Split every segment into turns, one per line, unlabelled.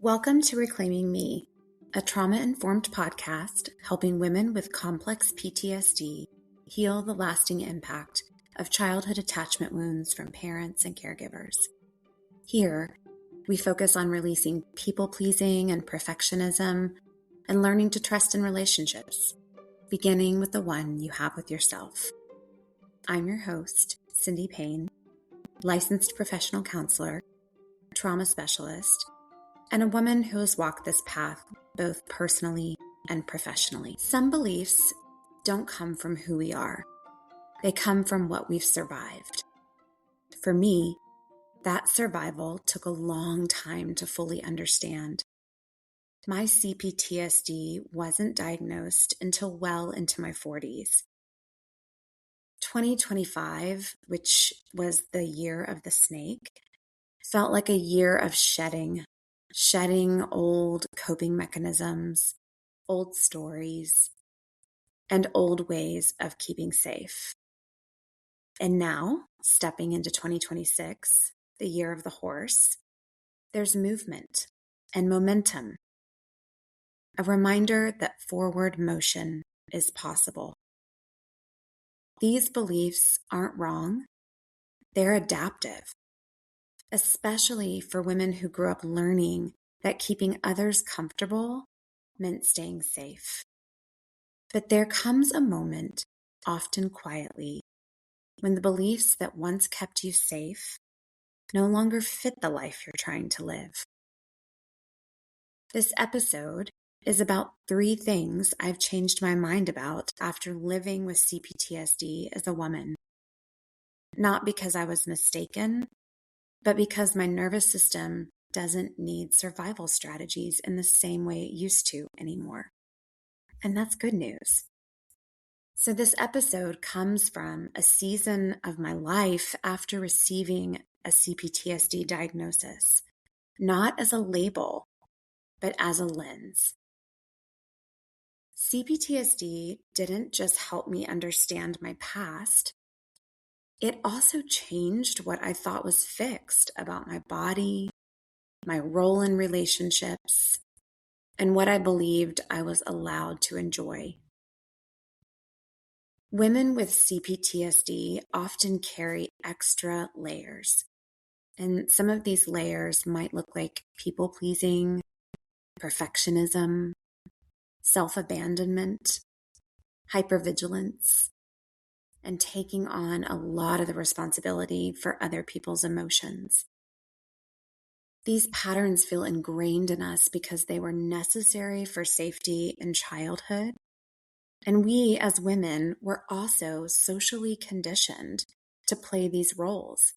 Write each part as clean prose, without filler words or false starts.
Welcome to Reclaiming Me, a trauma-informed podcast helping women with complex PTSD heal the lasting impact of childhood attachment wounds from parents and caregivers. Here, we focus on releasing people-pleasing and perfectionism and learning to trust in relationships, beginning with the one you have with yourself. I'm your host, Cindy Payne, licensed professional counselor, trauma specialist, and a woman who has walked this path both personally and professionally. Some beliefs don't come from who we are. They come from what we've survived. For me, that survival took a long time to fully understand. My CPTSD wasn't diagnosed until well into my 40s. 2025, which was the year of the snake, felt like a year of shedding old coping mechanisms, old stories, and old ways of keeping safe. And now, stepping into 2026, the year of the horse, there's movement and momentum, a reminder that forward motion is possible. These beliefs aren't wrong, they're adaptive, especially for women who grew up learning that keeping others comfortable meant staying safe. But there comes a moment, often quietly, when the beliefs that once kept you safe no longer fit the life you're trying to live. This episode is about 3 things I've changed my mind about after living with CPTSD as a woman. Not because I was mistaken, but because my nervous system doesn't need survival strategies in the same way it used to anymore. And that's good news. So this episode comes from a season of my life after receiving a CPTSD diagnosis, not as a label, but as a lens. CPTSD didn't just help me understand my past, it also changed what I thought was fixed about my body, my role in relationships, and what I believed I was allowed to enjoy. Women with CPTSD often carry extra layers, and some of these layers might look like people-pleasing, perfectionism, self-abandonment, hypervigilance, and taking on a lot of the responsibility for other people's emotions. These patterns feel ingrained in us because they were necessary for safety in childhood. And we, as women, were also socially conditioned to play these roles.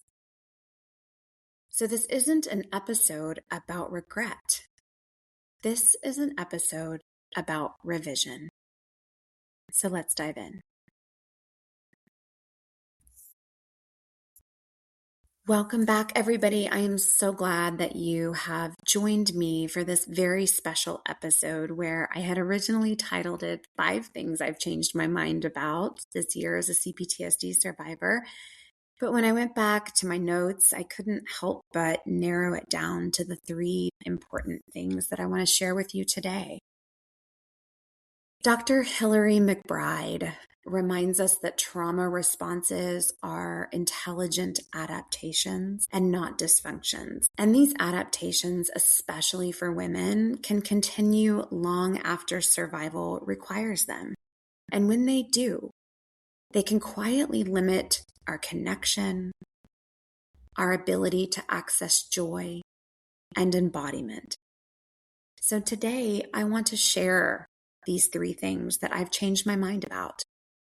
So this isn't an episode about regret. This is an episode about revision. So let's dive in. Welcome back, everybody. I am so glad that you have joined me for this very special episode where I had originally titled it 5 Things I've Changed My Mind About this year as a CPTSD survivor. But when I went back to my notes, I couldn't help but narrow it down to the 3 important things that I want to share with you today. Dr. Hilary McBride reminds us that trauma responses are intelligent adaptations and not dysfunctions. And these adaptations, especially for women, can continue long after survival requires them. And when they do, they can quietly limit our connection, our ability to access joy, and embodiment. So today, I want to share these 3 things that I've changed my mind about,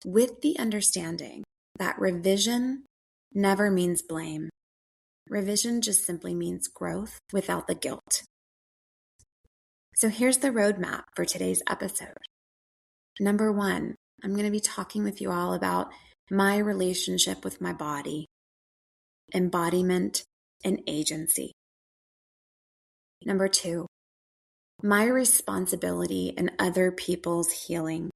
with the understanding that revision never means blame. Revision just simply means growth without the guilt. So here's the roadmap for today's episode. Number 1, I'm going to be talking with you all about my relationship with my body, embodiment, and agency. Number 2, my responsibility in other people's healing.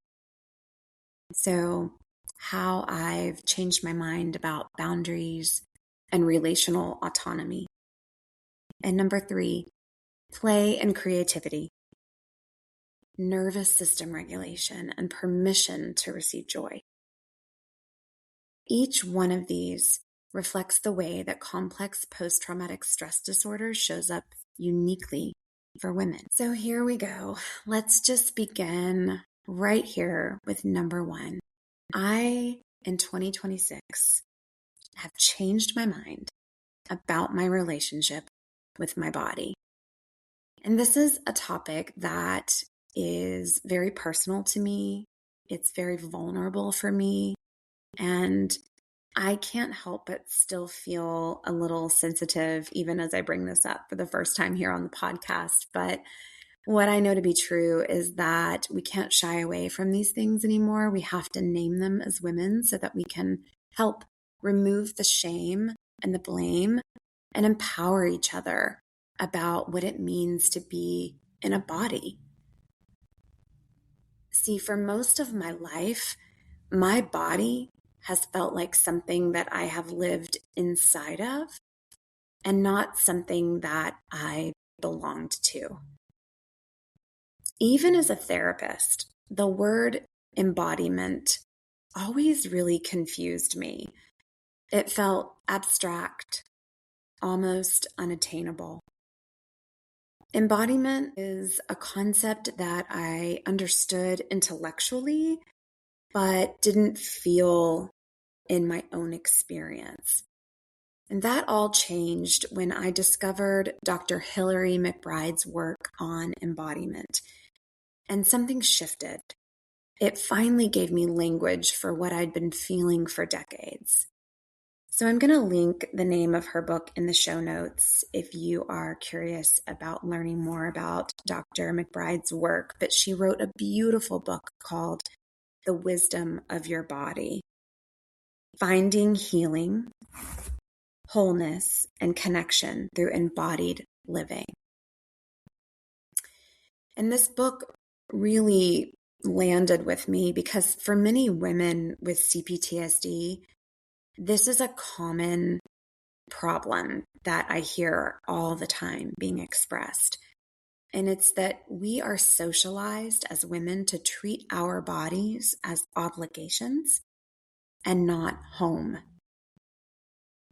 So, how I've changed my mind about boundaries and relational autonomy. And number 3, play and creativity, nervous system regulation, and permission to receive joy. Each one of these reflects the way that complex post-traumatic stress disorder shows up uniquely for women. So here we go. Let's just begin right here with number one. I, in 2026, have changed my mind about my relationship with my body. And this is a topic that is very personal to me. It's very vulnerable for me. And I can't help but still feel a little sensitive, even as I bring this up for the first time here on the podcast. But what I know to be true is that we can't shy away from these things anymore. We have to name them as women so that we can help remove the shame and the blame and empower each other about what it means to be in a body. See, for most of my life, my body has felt like something that I have lived inside of and not something that I belonged to. Even as a therapist, the word embodiment always really confused me. It felt abstract, almost unattainable. Embodiment is a concept that I understood intellectually, but didn't feel in my own experience. And that all changed when I discovered Dr. Hilary McBride's work on embodiment. And something shifted. It finally gave me language for what I'd been feeling for decades. So I'm going to link the name of her book in the show notes if you are curious about learning more about Dr. McBride's work. But she wrote a beautiful book called The Wisdom of Your Body: Finding Healing, Wholeness, and Connection Through Embodied Living. And this book really landed with me because for many women with CPTSD, this is a common problem that I hear all the time being expressed. And it's that we are socialized as women to treat our bodies as obligations and not home.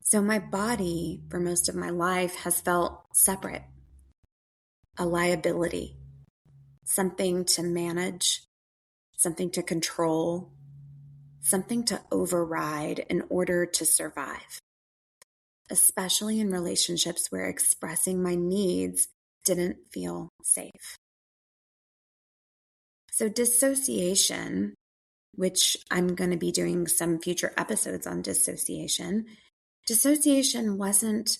So my body, for most of my life, has felt separate, a liability, something to manage, something to control, something to override in order to survive, especially in relationships where expressing my needs didn't feel safe. So dissociation, which I'm going to be doing some future episodes on dissociation wasn't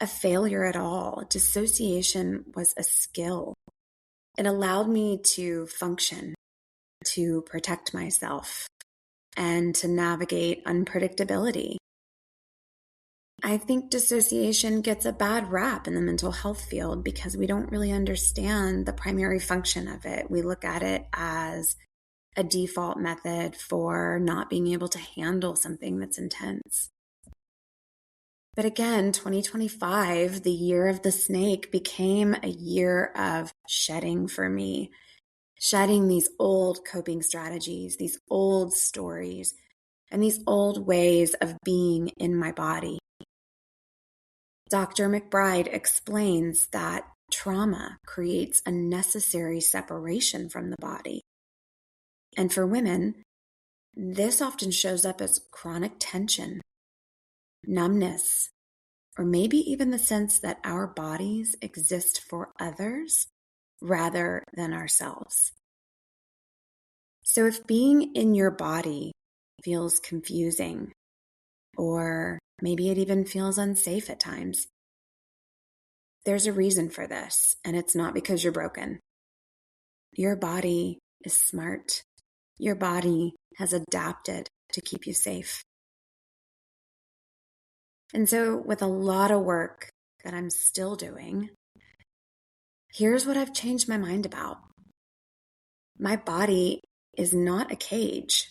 a failure at all. Dissociation was a skill. It allowed me to function, to protect myself, and to navigate unpredictability. I think dissociation gets a bad rap in the mental health field because we don't really understand the primary function of it. We look at it as a default method for not being able to handle something that's intense. But again, 2025, the year of the snake, became a year of shedding for me. Shedding these old coping strategies, these old stories, and these old ways of being in my body. Dr. McBride explains that trauma creates a necessary separation from the body. And for women, this often shows up as chronic tension, numbness, or maybe even the sense that our bodies exist for others rather than ourselves. So if being in your body feels confusing, or maybe it even feels unsafe at times, there's a reason for this, and it's not because you're broken. Your body is smart. Your body has adapted to keep you safe. And so with a lot of work that I'm still doing, here's what I've changed my mind about. My body is not a cage.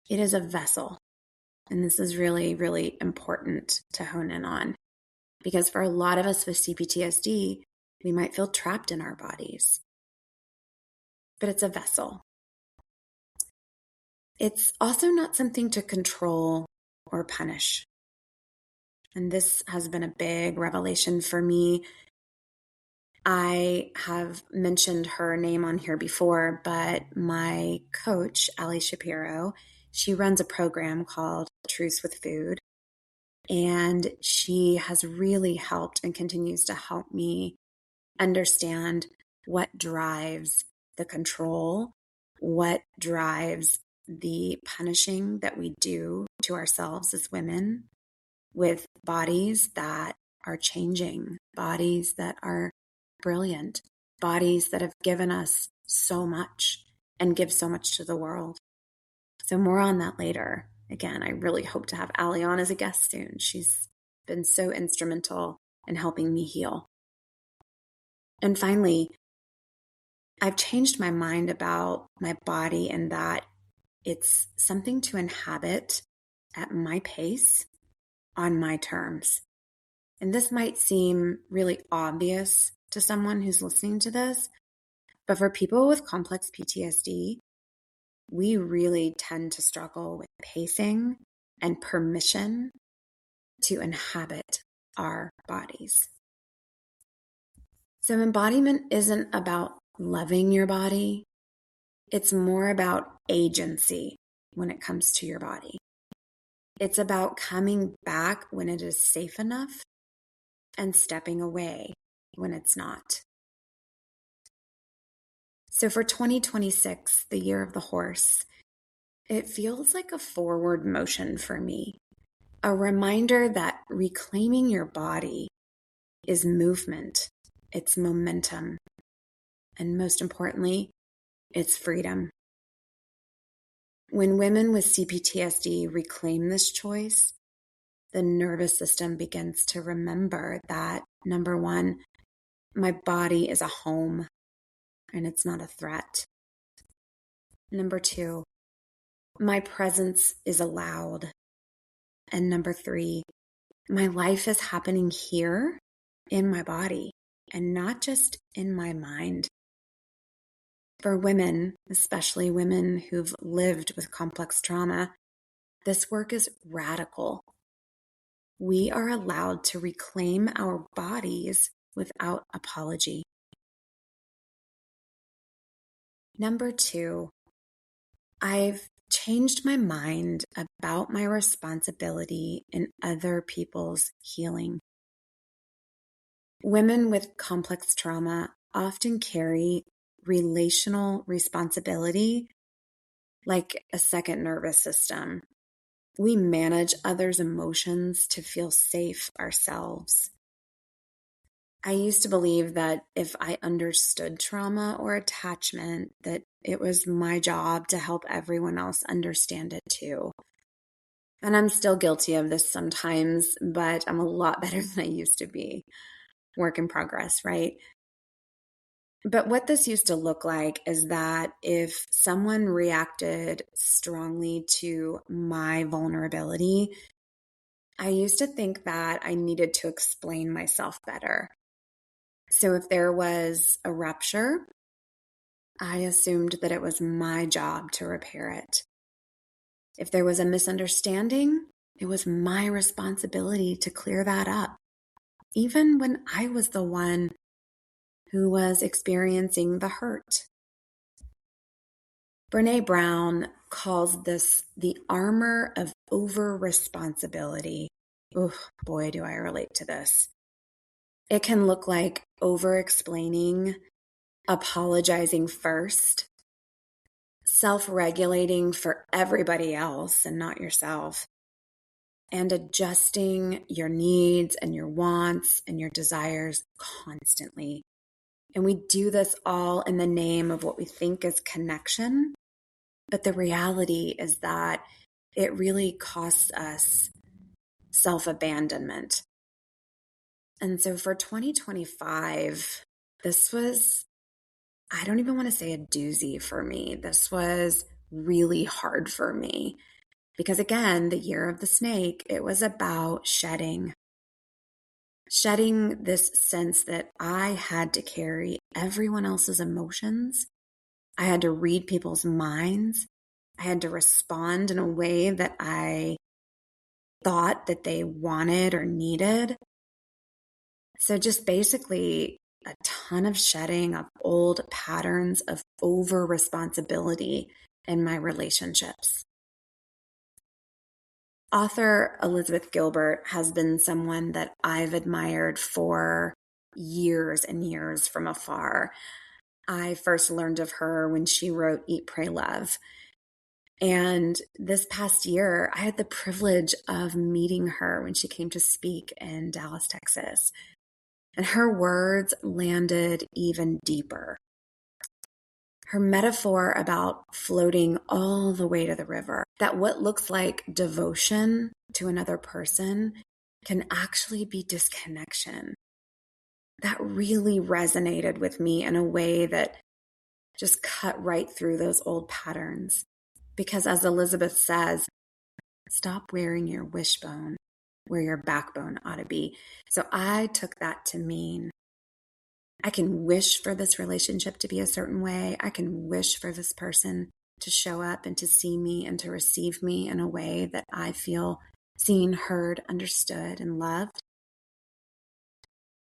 It is a vessel. And this is really, really important to hone in on. Because for a lot of us with CPTSD, We might feel trapped in our bodies, but it's a vessel. It's also not something to control or punish. And this has been a big revelation for me. I have mentioned her name on here before, but my coach, Ali Shapiro, she runs a program called Truths with Food. And she has really helped and continues to help me understand what drives the control, what drives the punishing that we do to ourselves as women with bodies that are changing, bodies that are brilliant, bodies that have given us so much and give so much to the world. So more on that later. Again, I really hope to have Ali on as a guest soon. She's been so instrumental in helping me heal. And finally, I've changed my mind about my body and that it's something to inhabit at my pace on my terms. And this might seem really obvious to someone who's listening to this, but for people with complex PTSD, we really tend to struggle with pacing and permission to inhabit our bodies. So embodiment isn't about loving your body. It's more about agency when it comes to your body. It's about coming back when it is safe enough and stepping away when it's not. So for 2026, the year of the horse, it feels like a forward motion for me, a reminder that reclaiming your body is movement, it's momentum, and most importantly, it's freedom. When women with CPTSD reclaim this choice, the nervous system begins to remember that, number one, my body is a home and it's not a threat. Number two, my presence is allowed. And number three, my life is happening here in my body and not just in my mind. For women, especially women who've lived with complex trauma, this work is radical. We are allowed to reclaim our bodies without apology. Number two, I've changed my mind about my responsibility in other people's healing. Women with complex trauma often carry relational responsibility like a second nervous system. We manage others' emotions to feel safe ourselves. I used to believe that if I understood trauma or attachment, that it was my job to help everyone else understand it too. And I'm still guilty of this sometimes, but I'm a lot better than I used to be. Work in progress, right? But what this used to look like is that if someone reacted strongly to my vulnerability, I used to think that I needed to explain myself better. So if there was a rupture, I assumed that it was my job to repair it. If there was a misunderstanding, it was my responsibility to clear that up, even when I was the one who was experiencing the hurt. Brené Brown calls this the armor of over-responsibility. Oh, boy, do I relate to this. It can look like over-explaining, apologizing first, self-regulating for everybody else and not yourself, and adjusting your needs and your wants and your desires constantly. And we do this all in the name of what we think is connection. But the reality is that it really costs us self-abandonment. And so for 2025, this was, I don't even want to say a doozy for me. This was really hard for me because again, the year of the snake, it was about shedding. shedding this sense that I had to carry everyone else's emotions. I had to read people's minds. I had to respond in a way that I thought that they wanted or needed. So just basically a ton of shedding of old patterns of over responsibility in my relationships. Author Elizabeth Gilbert has been someone that I've admired for years and years from afar. I first learned of her when she wrote Eat, Pray, Love. And this past year, I had the privilege of meeting her when she came to speak in Dallas, Texas. And her words landed even deeper. Her metaphor about floating all the way to the river, that what looks like devotion to another person can actually be disconnection. That really resonated with me in a way that just cut right through those old patterns. Because as Elizabeth says, stop wearing your wishbone where your backbone ought to be. So I took that to mean I can wish for this relationship to be a certain way. I can wish for this person to show up and to see me and to receive me in a way that I feel seen, heard, understood, and loved.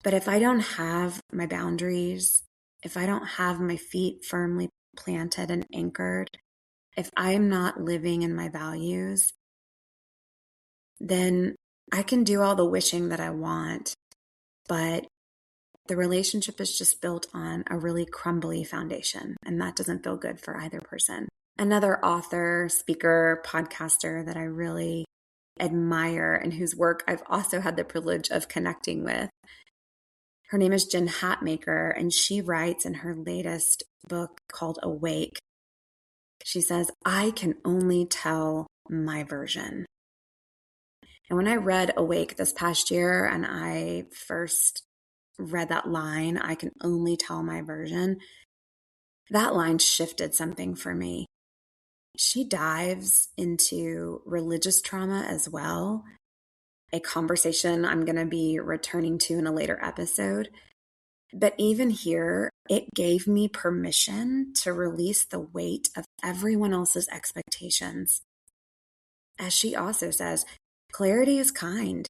But if I don't have my boundaries, if I don't have my feet firmly planted and anchored, if I'm not living in my values, then I can do all the wishing that I want, but the relationship is just built on a really crumbly foundation, and that doesn't feel good for either person. Another author, speaker, podcaster that I really admire and whose work I've also had the privilege of connecting with, her name is Jen Hatmaker, and she writes in her latest book called Awake. She says, I can only tell my version. And when I read Awake this past year and I first read that line, I can only tell my version, that line shifted something for me. She dives into religious trauma as well, a conversation I'm going to be returning to in a later episode. But even here, it gave me permission to release the weight of everyone else's expectations. As she also says, clarity is kind,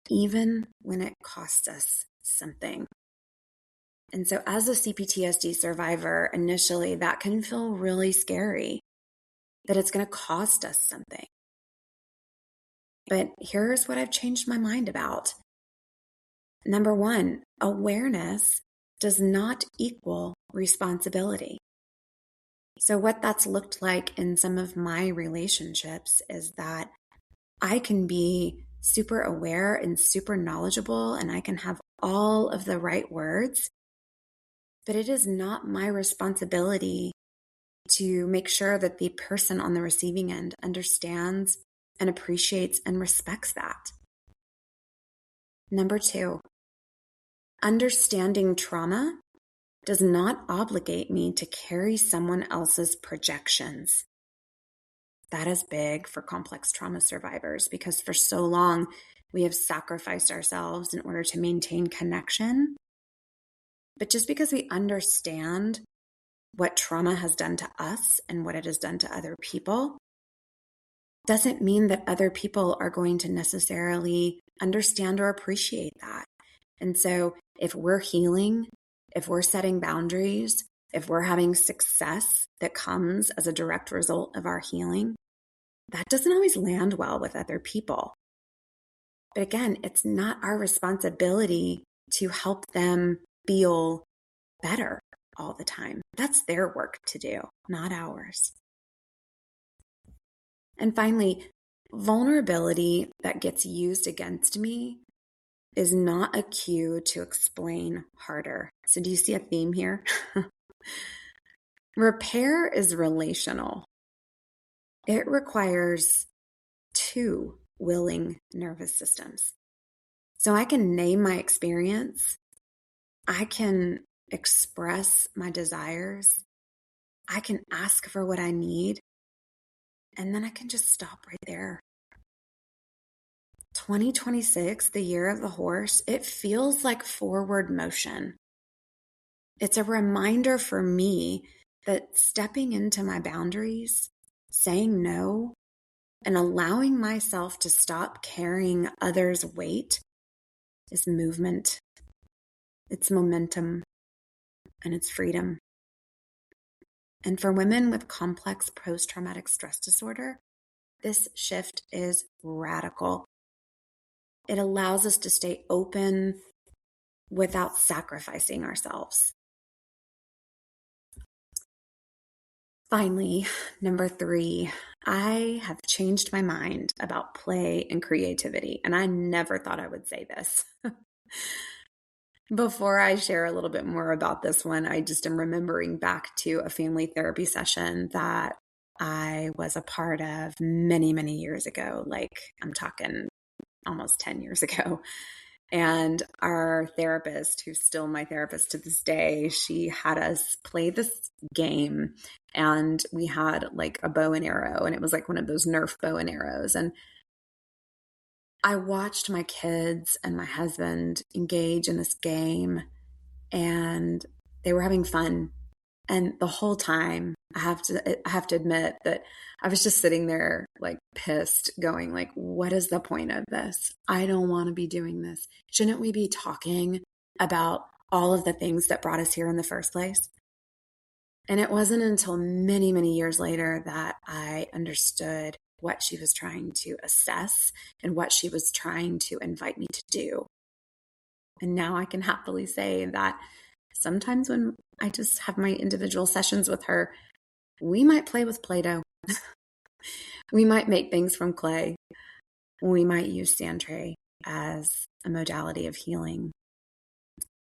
even when it costs us something. And so as a CPTSD survivor, initially that can feel really scary, that it's going to cost us something. But here's what I've changed my mind about. Number one, awareness does not equal responsibility. So what that's looked like in some of my relationships is that I can be super aware and super knowledgeable, and I can have all of the right words, but it is not my responsibility to make sure that the person on the receiving end understands and appreciates and respects that. Number two, understanding trauma does not obligate me to carry someone else's projections. That is big for complex trauma survivors because for so long we have sacrificed ourselves in order to maintain connection. But just because we understand what trauma has done to us and what it has done to other people doesn't mean that other people are going to necessarily understand or appreciate that. And so if we're healing, if we're setting boundaries, if we're having success that comes as a direct result of our healing, that doesn't always land well with other people. But again, it's not our responsibility to help them feel better all the time. That's their work to do, not ours. And finally, vulnerability that gets used against me is not a cue to explain harder. So do you see a theme here? Repair is relational. It requires two willing nervous systems. So I can name my experience. I can express my desires. I can ask for what I need. And then I can just stop right there. 2026, the year of the horse, it feels like forward motion. It's a reminder for me that stepping into my boundaries, saying no, and allowing myself to stop carrying others' weight is movement, it's momentum, and it's freedom. And for women with complex post-traumatic stress disorder, this shift is radical. It allows us to stay open without sacrificing ourselves. Finally, number 3, I have changed my mind about play and creativity, and I never thought I would say this. Before I share a little bit more about this one, I just am remembering back to a family therapy session that I was a part of many, many years ago. Like, I'm talking almost 10 years ago. And our therapist, who's still my therapist to this day, she had us play this game, and we had like a bow and arrow, and it was like one of those Nerf bow and arrows. And I watched my kids and my husband engage in this game, and they were having fun. And the whole time, I have to admit that I was just sitting there like pissed, going like, what is the point of this? I don't want to be doing this. Shouldn't we be talking about all of the things that brought us here in the first place? And it wasn't until many, many years later that I understood what she was trying to assess and what she was trying to invite me to do. And now I can happily say that sometimes when I just have my individual sessions with her, we might play with Play-Doh. We might make things from clay. We might use sand tray as a modality of healing.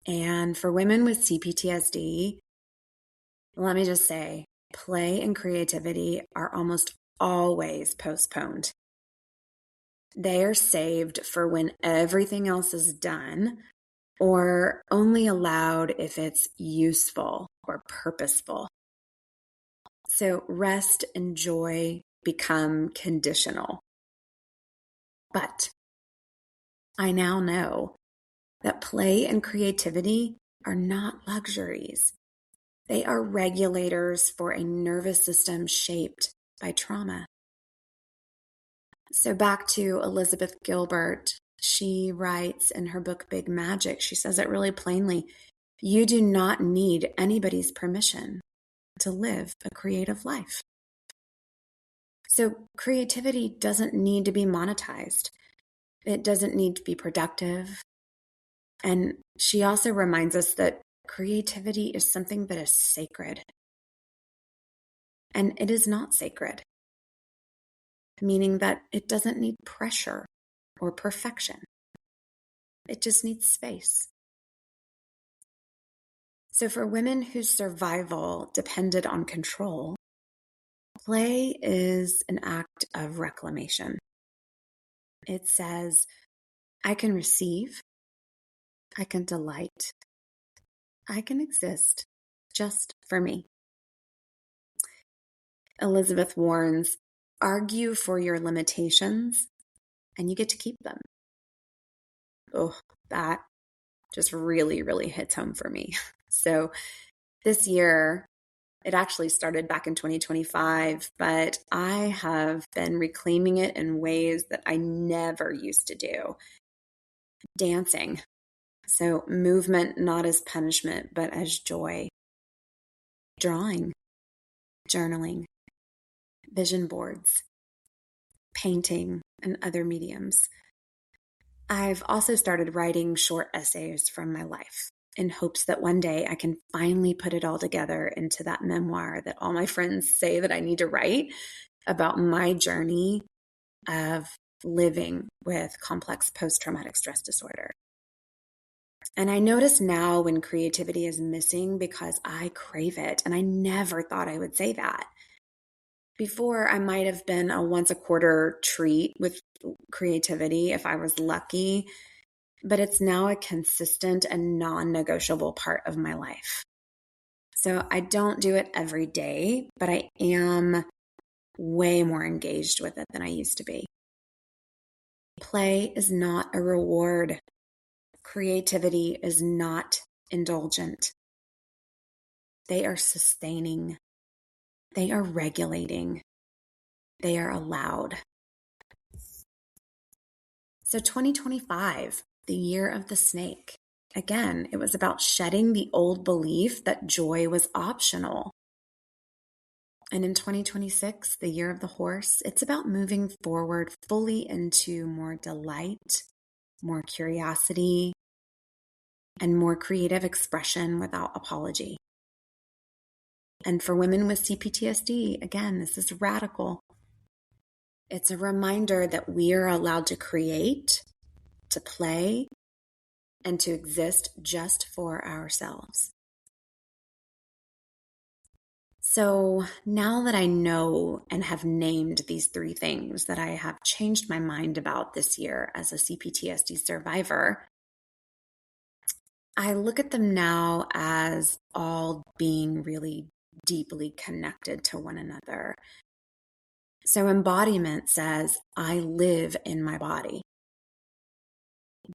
And for women with CPTSD, let me just say, play and creativity are almost always postponed. They are saved for when everything else is done, or only allowed if it's useful or purposeful. So rest and joy become conditional. But I now know that play and creativity are not luxuries. They are regulators for a nervous system shaped by trauma. So back to Elizabeth Gilbert, she writes in her book, Big Magic, she says it really plainly, you do not need anybody's permission to live a creative life. So creativity doesn't need to be monetized. It doesn't need to be productive. And she also reminds us that creativity is something that is sacred. And it is not sacred, meaning that it doesn't need pressure or perfection. It just needs space. So for women whose survival depended on control, play is an act of reclamation. It says, I can receive, I can delight, I can exist just for me. Elizabeth warns, argue for your limitations and you get to keep them. Oh, that just really, really hits home for me. So this year, it actually started back in 2025, but I have been reclaiming it in ways that I never used to do. Dancing. So movement, not as punishment, but as joy. Drawing, journaling, vision boards, painting, and other mediums. I've also started writing short essays from my life in hopes that one day I can finally put it all together into that memoir that all my friends say that I need to write about my journey of living with complex post-traumatic stress disorder. And I notice now when creativity is missing because I crave it, and I never thought I would say that. Before, I might have been a once a quarter treat with creativity if I was lucky, but it's now a consistent and non-negotiable part of my life. So I don't do it every day, but I am way more engaged with it than I used to be. Play is not a reward. Creativity is not indulgent. They are sustaining. They are regulating. They are allowed. So 2025, the year of the snake. Again, it was about shedding the old belief that joy was optional. And in 2026, the year of the horse, it's about moving forward fully into more delight, more curiosity, and more creative expression without apology. And for women with CPTSD, again, this is radical. It's a reminder that we are allowed to create, to play, and to exist just for ourselves. So now that I know and have named these three things that I have changed my mind about this year as a CPTSD survivor, I look at them now as all being really deeply connected to one another. So embodiment says, I live in my body.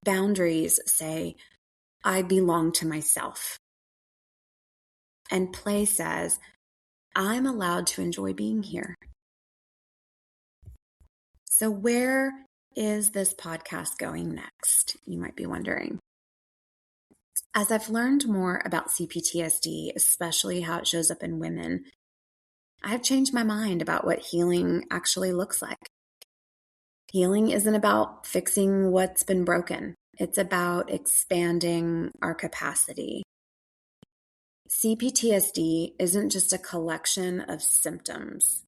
Boundaries say, I belong to myself. And play says, I'm allowed to enjoy being here. So where is this podcast going next? You might be wondering. As I've learned more about CPTSD, especially how it shows up in women, I've changed my mind about what healing actually looks like. Healing isn't about fixing what's been broken. It's about expanding our capacity. CPTSD isn't just a collection of symptoms.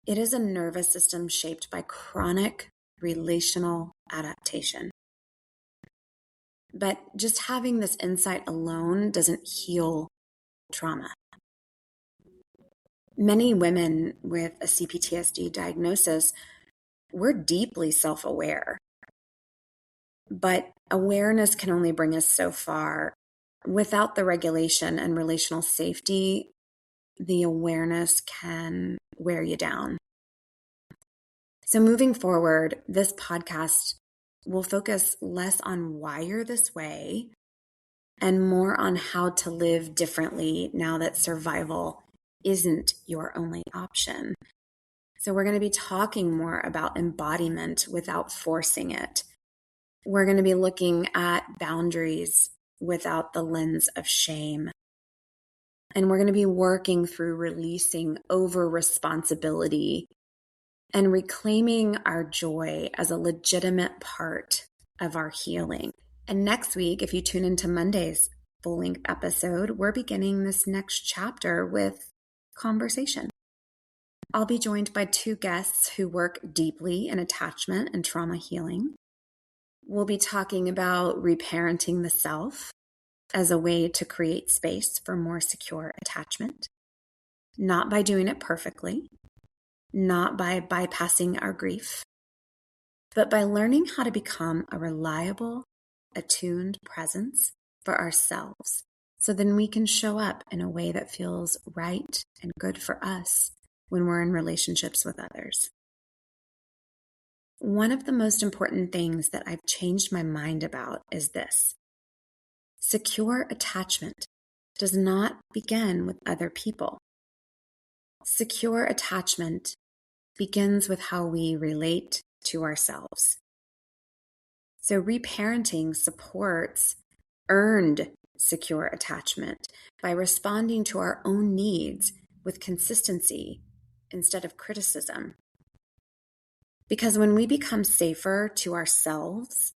It is a nervous system shaped by chronic relational adaptation. But just having this insight alone doesn't heal trauma. Many women with a CPTSD diagnosis, we're deeply self-aware. But awareness can only bring us so far. Without the regulation and relational safety, the awareness can wear you down. So moving forward, this podcast will focus less on why you're this way and more on how to live differently now that survival isn't your only option. So we're going to be talking more about embodiment without forcing it. We're going to be looking at boundaries without the lens of shame. And we're going to be working through releasing over responsibility and reclaiming our joy as a legitimate part of our healing. And next week, if you tune into Monday's full-length episode, we're beginning this next chapter with conversation. I'll be joined by two guests who work deeply in attachment and trauma healing. We'll be talking about reparenting the self as a way to create space for more secure attachment, not by doing it perfectly, not by bypassing our grief, but by learning how to become a reliable, attuned presence for ourselves. So then we can show up in a way that feels right and good for us when we're in relationships with others. One of the most important things that I've changed my mind about is this. Secure attachment does not begin with other people. Secure attachment begins with how we relate to ourselves. So reparenting supports earned secure attachment by responding to our own needs with consistency instead of criticism. Because when we become safer to ourselves,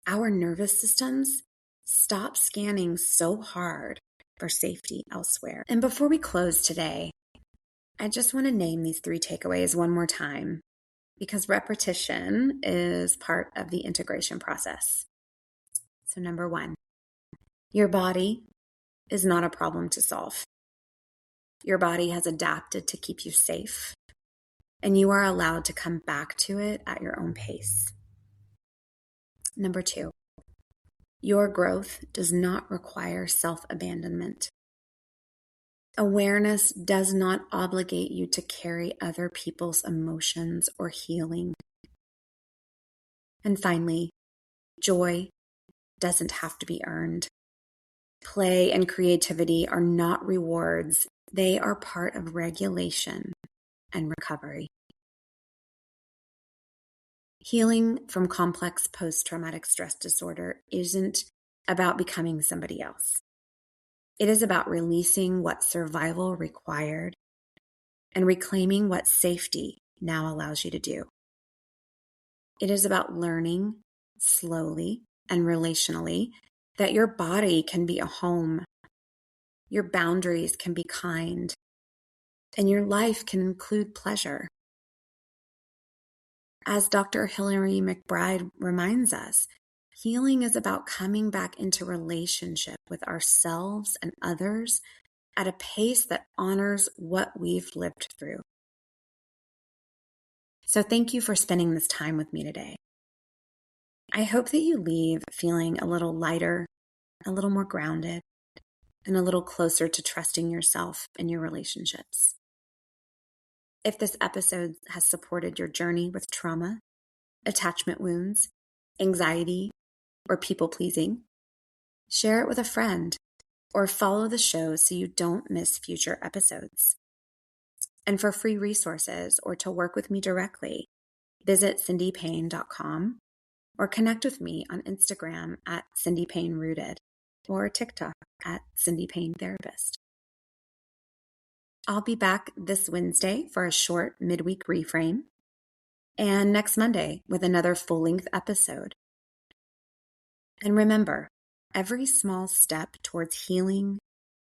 our nervous systems stop scanning so hard for safety elsewhere. And before we close today, I just want to name these three takeaways one more time because repetition is part of the integration process. So number one, your body is not a problem to solve. Your body has adapted to keep you safe, and you are allowed to come back to it at your own pace. Number two, your growth does not require self-abandonment. Awareness does not obligate you to carry other people's emotions or healing. And finally, joy doesn't have to be earned. Play and creativity are not rewards. They are part of regulation and recovery. Healing from complex post-traumatic stress disorder isn't about becoming somebody else. It is about releasing what survival required and reclaiming what safety now allows you to do. It is about learning slowly and relationally that your body can be a home, your boundaries can be kind, and your life can include pleasure. As Dr. Hilary McBride reminds us, healing is about coming back into relationship with ourselves and others at a pace that honors what we've lived through. So thank you for spending this time with me today. I hope that you leave feeling a little lighter, a little more grounded, and a little closer to trusting yourself and your relationships. If this episode has supported your journey with trauma, attachment wounds, anxiety, or people-pleasing, share it with a friend or follow the show so you don't miss future episodes. And for free resources or to work with me directly, visit cindypayne.com or connect with me on Instagram at cindypaynerooted or TikTok at cindypayntherapist. I'll be back this Wednesday for a short midweek reframe and next Monday with another full-length episode. And remember, every small step towards healing,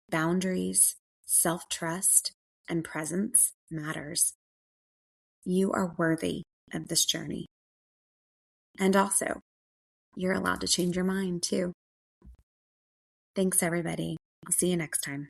boundaries, self-trust, and presence matters. You are worthy of this journey. And also, you're allowed to change your mind too. Thanks, everybody. I'll see you next time.